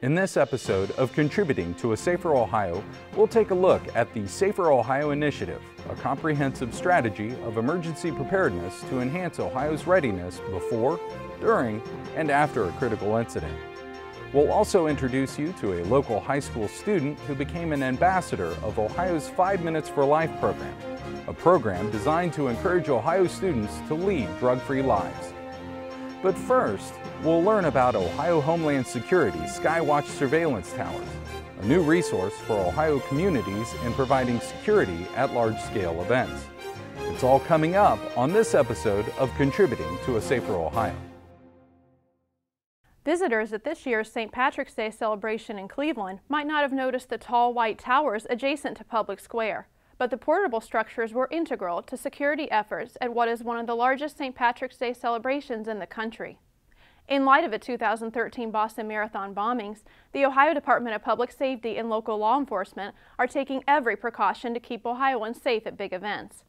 In this episode of Contributing to a Safer Ohio, we'll take a look at the Safer Ohio Initiative, a comprehensive strategy of emergency preparedness to enhance Ohio's readiness before, during, and after a critical incident. We'll also introduce you to a local high school student who became an ambassador of Ohio's 5 Minutes for Life program, a program designed to encourage Ohio students to lead drug-free lives. But first, we'll learn about Ohio Homeland Security's Skywatch surveillance towers, a new resource for Ohio communities in providing security at large-scale events. It's all coming up on this episode of Contributing to a Safer Ohio. Visitors at this year's St. Patrick's Day celebration in Cleveland might not have noticed the tall white towers adjacent to Public Square, but the portable structures were integral to security efforts at what is one of the largest St. Patrick's Day celebrations in the country. In light of the 2013 Boston Marathon bombings, the Ohio Department of Public Safety and local law enforcement are taking every precaution to keep Ohioans safe at big events.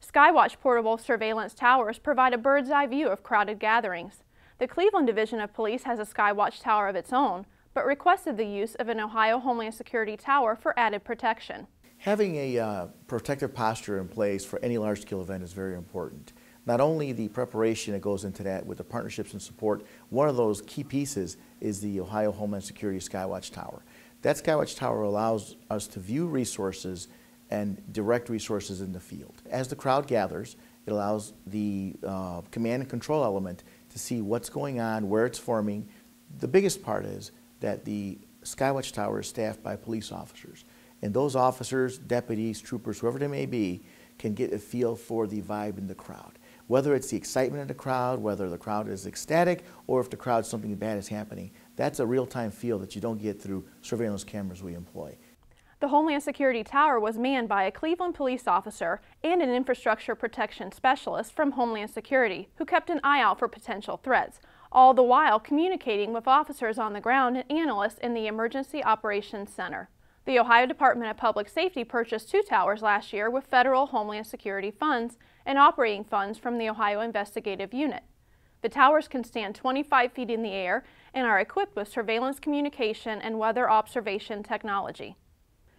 Skywatch portable surveillance towers provide a bird's-eye view of crowded gatherings. The Cleveland Division of Police has a Skywatch tower of its own, but requested the use of an Ohio Homeland Security tower for added protection. Having a protective posture in place for any large-scale event is very important. Not only the preparation that goes into that with the partnerships and support, one of those key pieces is the Ohio Homeland Security Skywatch Tower. That Skywatch Tower allows us to view resources and direct resources in the field. As the crowd gathers, it allows the command and control element to see what's going on, where it's forming. The biggest part is that the Skywatch Tower is staffed by police officers. And those officers, deputies, troopers, whoever they may be, can get a feel for the vibe in the crowd. Whether it's the excitement of the crowd, whether the crowd is ecstatic, or if the crowd, something bad is happening, that's a real-time feel that you don't get through surveillance cameras we employ. The Homeland Security Tower was manned by a Cleveland police officer and an infrastructure protection specialist from Homeland Security who kept an eye out for potential threats, all the while communicating with officers on the ground and analysts in the Emergency Operations Center. The Ohio Department of Public Safety purchased 2 towers last year with federal Homeland Security funds and operating funds from the Ohio Investigative Unit. The towers can stand 25 feet in the air and are equipped with surveillance communication and weather observation technology.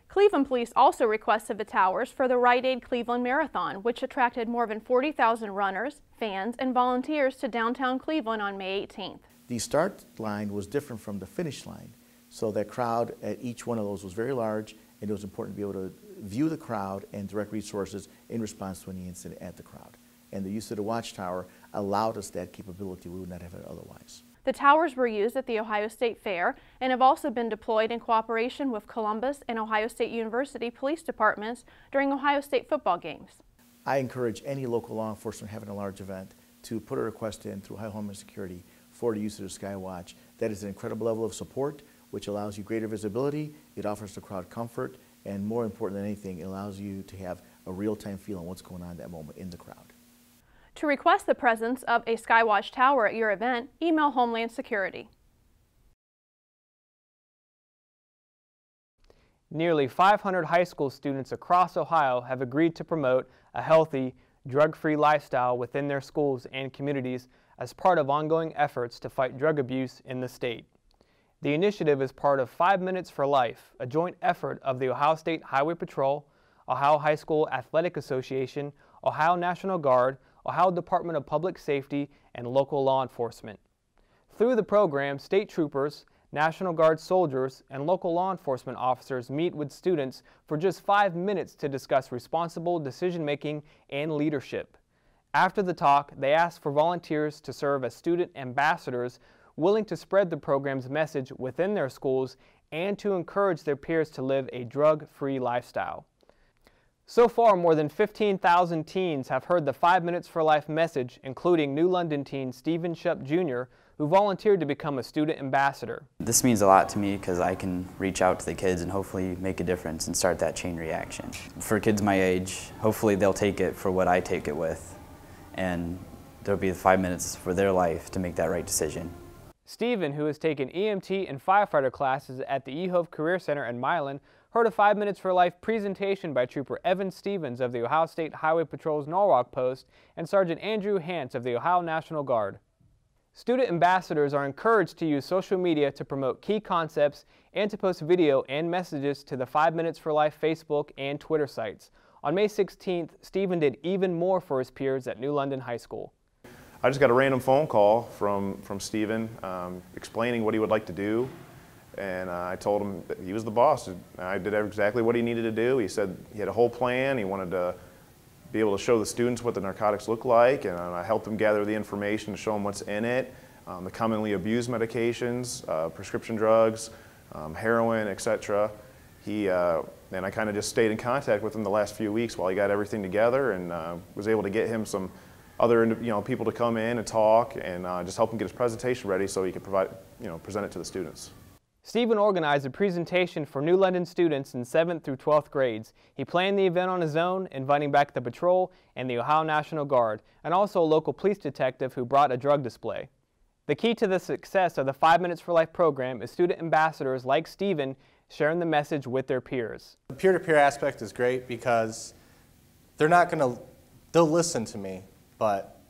Cleveland Police also requested the towers for the Rite Aid Cleveland Marathon, which attracted more than 40,000 runners, fans, and volunteers to downtown Cleveland on May 18th. The start line was different from the finish line. So that crowd at each one of those was very large, and it was important to be able to view the crowd and direct resources in response to any incident at the crowd. And the use of the watchtower allowed us that capability. We would not have it otherwise. The towers were used at the Ohio State Fair and have also been deployed in cooperation with Columbus and Ohio State University police departments during Ohio State football games. I encourage any local law enforcement having a large event to put a request in through Ohio Homeland Security for the use of the Skywatch. That is an incredible level of support, which allows you greater visibility, it offers the crowd comfort, and more important than anything, it allows you to have a real-time feel on what's going on at that moment in the crowd. To request the presence of a Skywatch tower at your event, email Homeland Security. Nearly 500 high school students across Ohio have agreed to promote a healthy, drug-free lifestyle within their schools and communities as part of ongoing efforts to fight drug abuse in the state. The initiative is part of 5 Minutes for Life, a joint effort of the Ohio State Highway Patrol, Ohio High School Athletic Association, Ohio National Guard, Ohio Department of Public Safety, and local law enforcement. Through the program, state troopers, National Guard soldiers, and local law enforcement officers meet with students for just 5 minutes to discuss responsible decision-making and leadership. After the talk, they ask for volunteers to serve as student ambassadors willing to spread the program's message within their schools and to encourage their peers to live a drug-free lifestyle. So far, more than 15,000 teens have heard the 5 Minutes for Life message, including New London teen Stephen Shupp Jr., who volunteered to become a student ambassador. This means a lot to me because I can reach out to the kids and hopefully make a difference and start that chain reaction. For kids my age, hopefully they'll take it for what I take it with, and there'll be the 5 minutes for their life to make that right decision. Stephen, who has taken EMT and firefighter classes at the eHove Career Center in Milan, heard a 5 Minutes for Life presentation by Trooper Evan Stevens of the Ohio State Highway Patrol's Norwalk Post and Sergeant Andrew Hance of the Ohio National Guard. Student ambassadors are encouraged to use social media to promote key concepts and to post video and messages to the 5 Minutes for Life Facebook and Twitter sites. On May 16th, Stephen did even more for his peers at New London High School. I just got a random phone call from Stephen explaining what he would like to do, and I told him that he was the boss. I did exactly what he needed to do. He said he had a whole plan. He wanted to be able to show the students what the narcotics look like, and I helped them gather the information to show them what's in it, the commonly abused medications, prescription drugs, heroin, etc. And I kind of just stayed in contact with him the last few weeks while he got everything together, and was able to get him some other people to come in and talk, and just help him get his presentation ready so he could present it to the students. Stephen organized a presentation for New London students in 7th through 12th grades. He planned the event on his own, inviting back the patrol and the Ohio National Guard, and also a local police detective who brought a drug display. The key to the success of the 5 Minutes for Life program is student ambassadors like Stephen sharing the message with their peers. The peer-to-peer aspect is great because they'll listen to me, but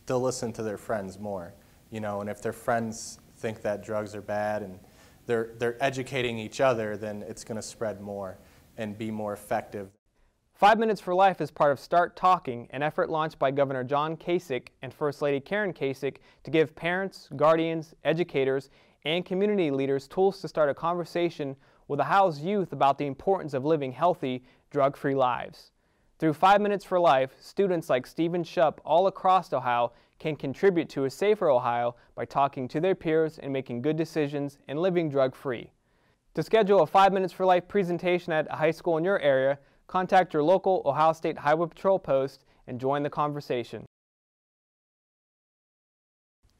they'll listen to their friends more. And if their friends think that drugs are bad and they're educating each other, then it's going to spread more and be more effective. 5 Minutes for Life is part of Start Talking, an effort launched by Governor John Kasich and First Lady Karen Kasich to give parents, guardians, educators, and community leaders tools to start a conversation with Ohio's youth about the importance of living healthy, drug-free lives. Through 5 Minutes for Life, students like Stephen Shupp all across Ohio can contribute to a safer Ohio by talking to their peers and making good decisions and living drug-free. To schedule a 5 Minutes for Life presentation at a high school in your area, contact your local Ohio State Highway Patrol post and join the conversation.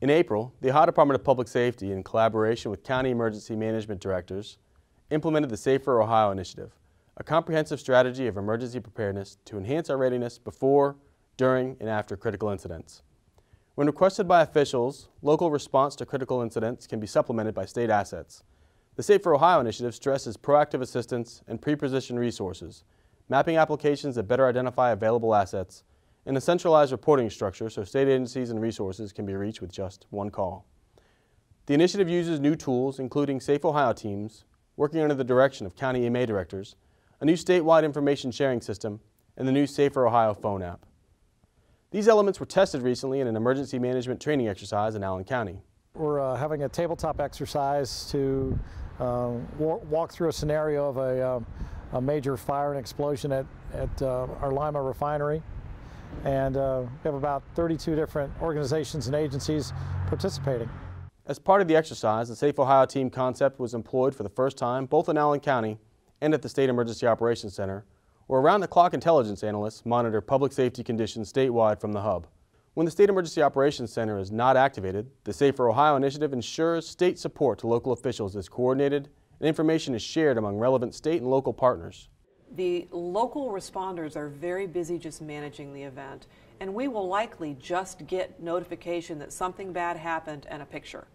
In April, the Ohio Department of Public Safety, in collaboration with county emergency management directors, implemented the Safer Ohio Initiative, a comprehensive strategy of emergency preparedness to enhance our readiness before, during, and after critical incidents. When requested by officials, local response to critical incidents can be supplemented by state assets. The Safer Ohio Initiative stresses proactive assistance and pre-positioned resources, mapping applications that better identify available assets, and a centralized reporting structure so state agencies and resources can be reached with just one call. The initiative uses new tools, including Safe Ohio teams, working under the direction of county EMA directors, a new statewide information sharing system, and the new Safer Ohio phone app. These elements were tested recently in an emergency management training exercise in Allen County. We're having a tabletop exercise to walk through a scenario of a major fire and explosion at our Lima refinery. And we have about 32 different organizations and agencies participating. As part of the exercise, the Safe Ohio team concept was employed for the first time both in Allen County and at the State Emergency Operations Center, where around-the-clock intelligence analysts monitor public safety conditions statewide from the hub. When the State Emergency Operations Center is not activated, the Safer Ohio Initiative ensures state support to local officials is coordinated and information is shared among relevant state and local partners. The local responders are very busy just managing the event, and we will likely just get notification that something bad happened and a picture.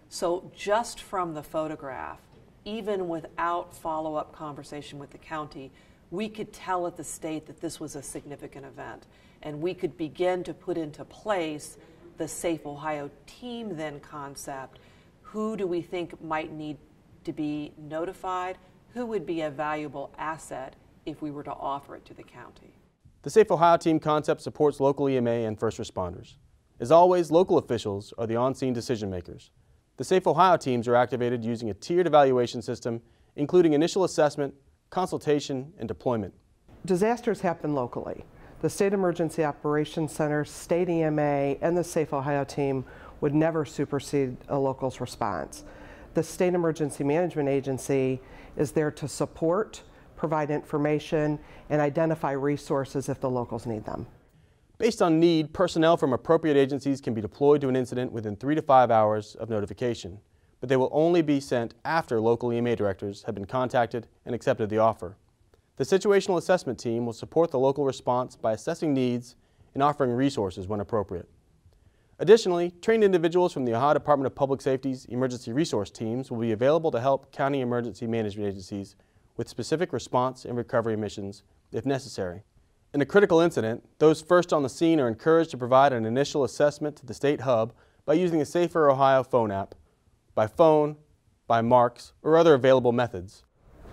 So just from the photograph, even without follow-up conversation with the county, we could tell at the state that this was a significant event, and we could begin to put into place the Safe Ohio team then concept. Who do we think might need to be notified? Who would be a valuable asset if we were to offer it to the county? The Safe Ohio team concept supports local EMA and first responders. As always, local officials are the on-scene decision makers. The Safe Ohio teams are activated using a tiered evaluation system, including initial assessment, consultation, and deployment. Disasters happen locally. The State Emergency Operations Center, State EMA, and the Safe Ohio team would never supersede a local's response. The State Emergency Management Agency is there to support, provide information, and identify resources if the locals need them. Based on need, personnel from appropriate agencies can be deployed to an incident within 3 to 5 hours of notification, but they will only be sent after local EMA directors have been contacted and accepted the offer. The situational assessment team will support the local response by assessing needs and offering resources when appropriate. Additionally, trained individuals from the Ohio Department of Public Safety's emergency resource teams will be available to help county emergency management agencies with specific response and recovery missions if necessary. In a critical incident, those first on the scene are encouraged to provide an initial assessment to the state hub by using the Safer Ohio phone app, by phone, by marks, or other available methods.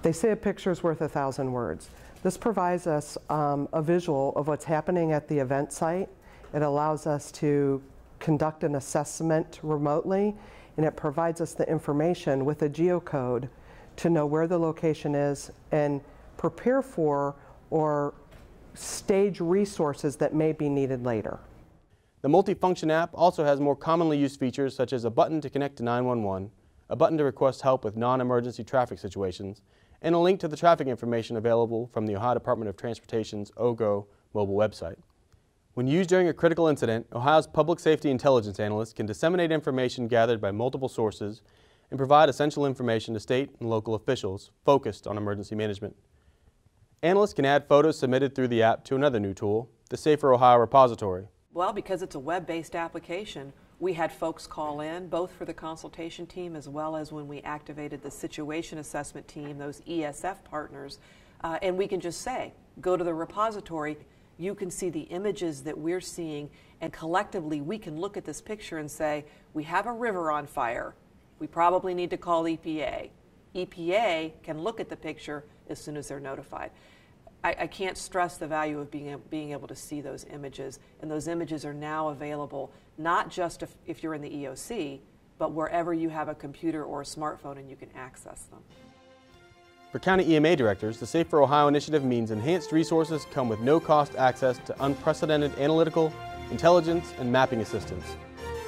They say a picture's worth 1,000 words. This provides us a visual of what's happening at the event site. It allows us to conduct an assessment remotely, and it provides us the information with a geocode to know where the location is and prepare for or stage resources that may be needed later. The multifunction app also has more commonly used features such as a button to connect to 911, a button to request help with non-emergency traffic situations, and a link to the traffic information available from the Ohio Department of Transportation's OGO mobile website. When used during a critical incident, Ohio's public safety intelligence analysts can disseminate information gathered by multiple sources and provide essential information to state and local officials focused on emergency management. Analysts can add photos submitted through the app to another new tool, the Safer Ohio repository. Well, because it's a web-based application, we had folks call in, both for the consultation team as well as when we activated the situation assessment team, those ESF partners, and we can just say, go to the repository, you can see the images that we're seeing, and collectively we can look at this picture and say, we have a river on fire, we probably need to call EPA. EPA can look at the picture as soon as they're notified. I can't stress the value of being able to see those images, and those images are now available not just if you're in the EOC, but wherever you have a computer or a smartphone and you can access them. For county EMA directors, the Safer Ohio initiative means enhanced resources come with no-cost access to unprecedented analytical, intelligence, and mapping assistance.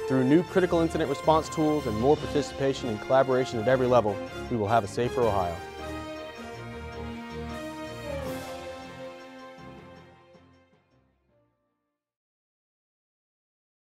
Through new critical incident response tools and more participation and collaboration at every level, we will have a safer Ohio.